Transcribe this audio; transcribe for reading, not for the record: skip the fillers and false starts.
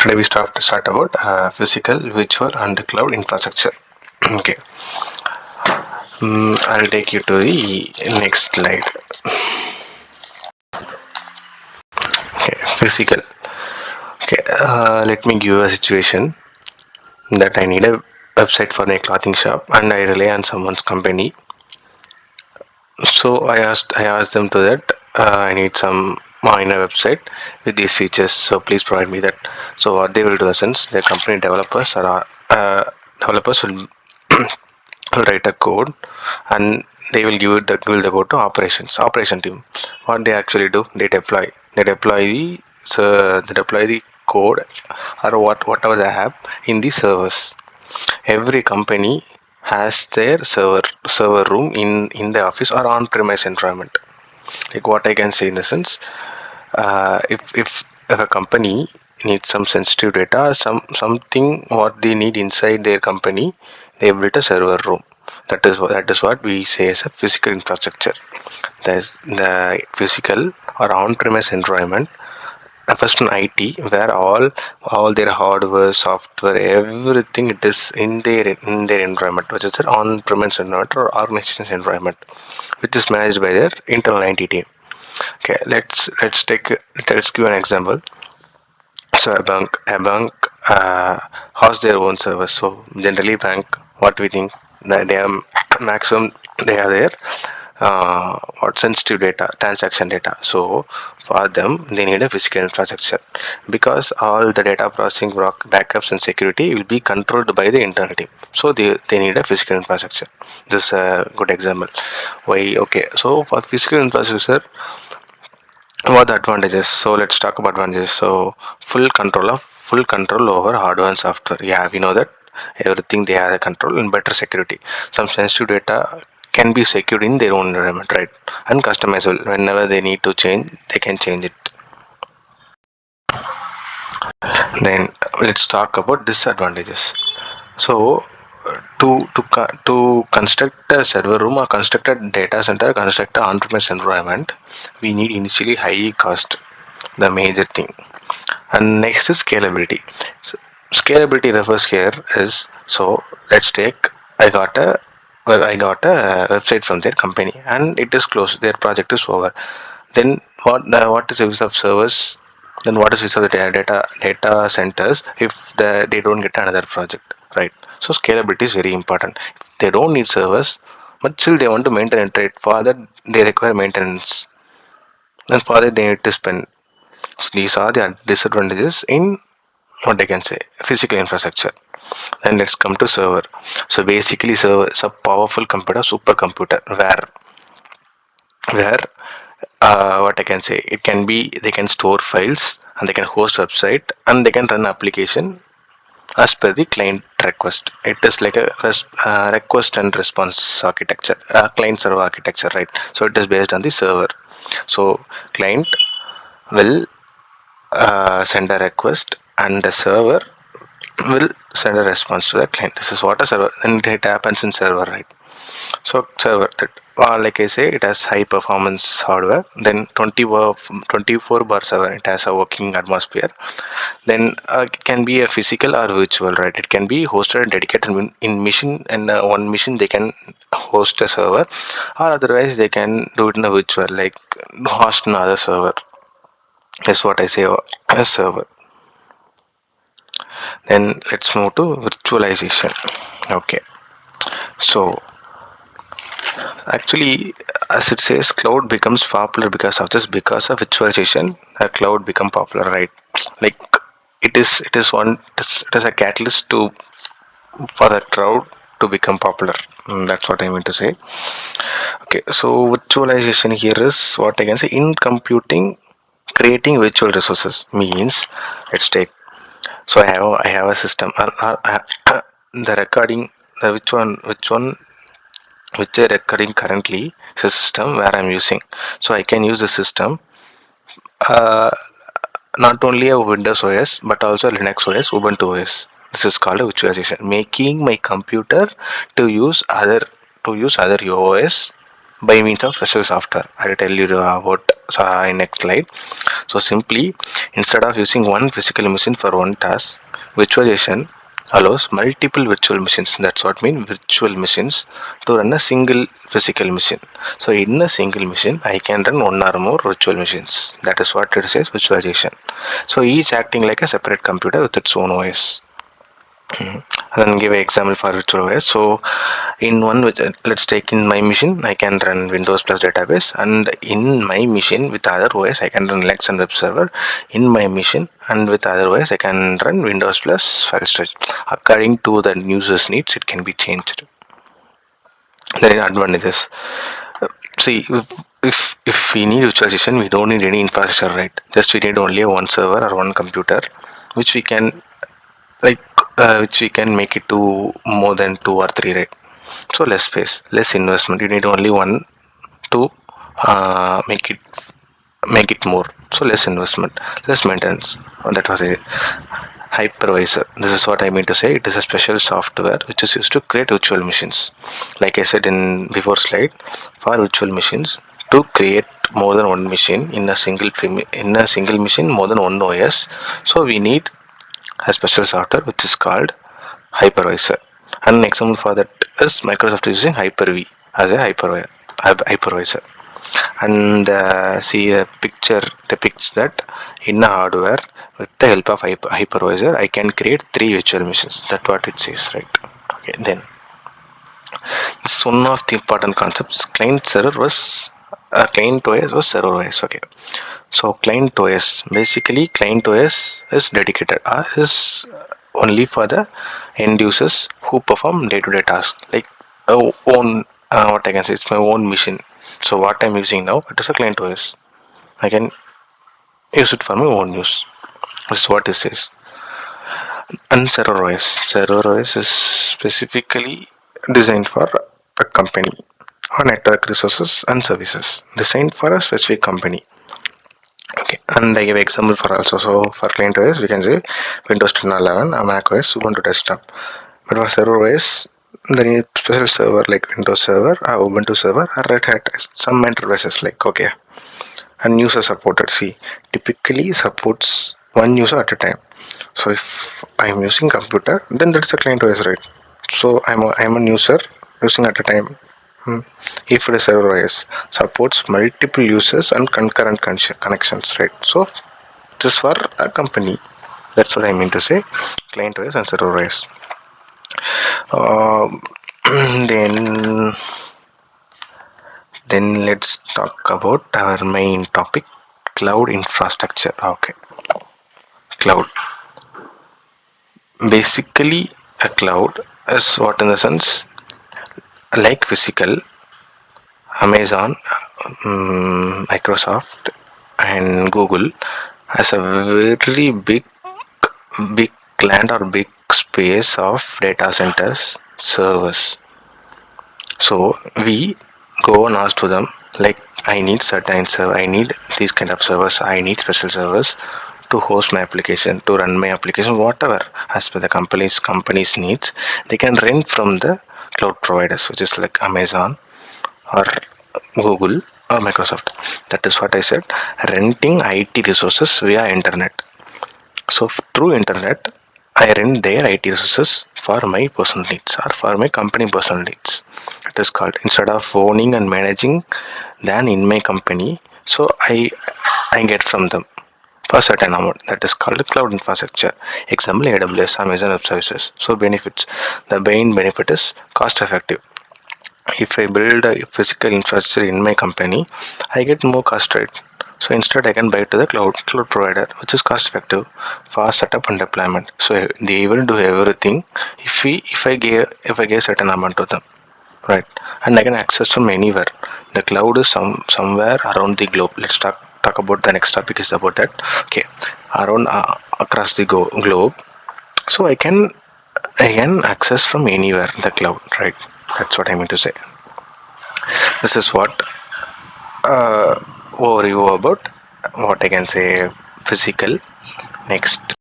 Today we start about physical, virtual, and cloud infrastructure. Okay, I'll take you to the next slide. Okay, physical. Okay, let me give you a situation that I need a website for my clothing shop, and I rely on someone's company. So I asked them to that I need some minor website with these features. So please provide me that. So what they will do, in a sense, their company developers are developers will will write a code and they will give the code to operation team. What they actually do, they deploy the code or whatever they have in the servers. Every company has their server room in the office or on premise environment. Like what I can say in the sense, if a company needs some sensitive data, something what they need inside their company, they built a server room. That is what we say as a physical infrastructure. There's the physical or on-premise environment refers to IT, where all their hardware, software, everything it is in their environment, which is their on-premise environment or organization's environment, which is managed by their internal IT team. Okay, let's give an example. So a bank has their own servers. So generally, bank, what we think that they are maximum, they have their what sensitive data, transaction data. So for them, they need a physical infrastructure because all the data processing, backups, and security will be controlled by the internal team. So they need a physical infrastructure. This is a good example. Why? Okay. So for physical infrastructure, what the advantages? So let's talk about advantages. So full control over hardware and software. Yeah, we know that everything they have the control and better security. Some sensitive data can be secured in their own environment, right? And customizable. Whenever they need to change, they can change it. Then let's talk about disadvantages. So to construct a server room or construct a data center, construct an on-premise environment, we need initially high cost, the major thing. And next is scalability. So scalability refers here is, so let's take, I got a I got a website from their company and it is closed, their project is over. Then what is the use of servers? Then what is use of the data centers if they don't get another project, right? So scalability is very important. If they don't need servers, but still they want to maintain it, right? For that they require maintenance, and for that they need to spend. So these are the disadvantages in, what I can say, physical infrastructure. Then let's come to server. So basically server is a powerful computer, supercomputer, where what I can say, it can be, they can store files and they can host website and they can run application as per the client request. It is like a request and response architecture, client server architecture, right? So it is based on the server. So client will send a request and the server will send a response to the client. This is what a server, and it happens in server, right? So server that, like I say, it has high performance hardware. Then 24 bar 7, it has a working atmosphere. Then it can be a physical or virtual, right? It can be hosted and dedicated in mission, and one mission they can host a server, or otherwise they can do it in a virtual, like host another server. That's what I say, a server. Then let's move to virtualization. Okay, so actually, as it says, cloud becomes popular because of this. Because of virtualization, a cloud become popular, right? Like it is a catalyst to for the cloud to become popular. That's what I mean to say. Okay, so virtualization here is, what I can say, in computing, creating virtual resources means, let's take, so I have a system. The recording, which are recording currently is a system where I'm using. So I can use the system, uh, not only a Windows OS but also Linux OS, Ubuntu OS. This is called a virtualization, making my computer to use other OS by means of special software. I'll tell you about in next slide. So simply, instead of using one physical machine for one task, virtualization allows multiple virtual machines. That's what mean virtual machines to run a single physical machine. So in a single machine, I can run one or more virtual machines. That is what it says virtualization. So each acting like a separate computer with its own OS. And then give an example for virtual OS. So in one, let's take in my machine, I can run Windows plus database, and in my machine with other OS, I can run Linux and web server. In my machine and with other OS, I can run Windows plus file storage. According to the user's needs, it can be changed. There are advantages. See, if we need virtualization, we don't need any infrastructure, right? Just we need only one server or one computer, which we can like which we can make it to more than two or three, right? So less space, less investment. You need only one to make it more. So less investment, less maintenance. That was a hypervisor. This is what I mean to say. It is a special software which is used to create virtual machines. Like I said in before slide, for virtual machines to create more than one machine in a single machine, more than one OS. So we need a special software which is called hypervisor. An example for that is Microsoft is using Hyper-V as a hypervisor. And see, a picture depicts that in a hardware with the help of hypervisor, I can create three virtual machines. That's what it says, right? Okay, then this is one of the important concepts. Client OS was server OS. Okay, so client OS, basically client OS is dedicated is only for the end users who perform day-to-day tasks, like own what I can say, it's my own machine. So what I'm using now, it is a client OS. I can use it for my own use. This is what it says. And server OS is specifically designed for a company or network resources and services designed for a specific company. Okay, and I give example for also. So for client OS, we can say Windows 10 or 11, a Mac OS, Ubuntu desktop. But for server OS, there is special server like Windows Server, or Ubuntu Server, or Red Hat. Some enterprises like okay, and user supported. See, typically supports one user at a time. So if I'm using computer, then that's a client OS, right? So I'm a user using at a time. Hmm. If the server OS supports multiple users and concurrent connections, right? So this for a company. That's what I mean to say. Client OS and server OS. Um, then let's talk about our main topic, cloud infrastructure. Okay, cloud. Basically, a cloud is what in the sense like physical Amazon, Microsoft, and Google has a very big land or big space of data centers, servers. So we go and ask to them like I need certain server, I need these kind of servers, I need special servers to host my application, to run my application, whatever as per the company's needs. They can rent from the cloud providers, which is like Amazon or Google or Microsoft. That is what I said. Renting IT resources via internet. So through internet, I rent their IT resources for my personal needs or for my company personal needs. It is called instead of owning and managing than in my company. So I get from them for certain amount. That is called cloud infrastructure. Example AWS, Amazon Web Services. So benefits. The main benefit is cost effective. If I build a physical infrastructure in my company, I get more cost, right? So instead I can buy to the cloud provider, which is cost effective for setup and deployment. So they will do everything if I give certain amount to them, right? And I can access from anywhere. The cloud is somewhere around the globe. Let's talk about the next topic is about that. Okay, around across the globe. So I can access from anywhere the cloud, right? That's what I mean to say. This is what overview about what I can say physical. Next.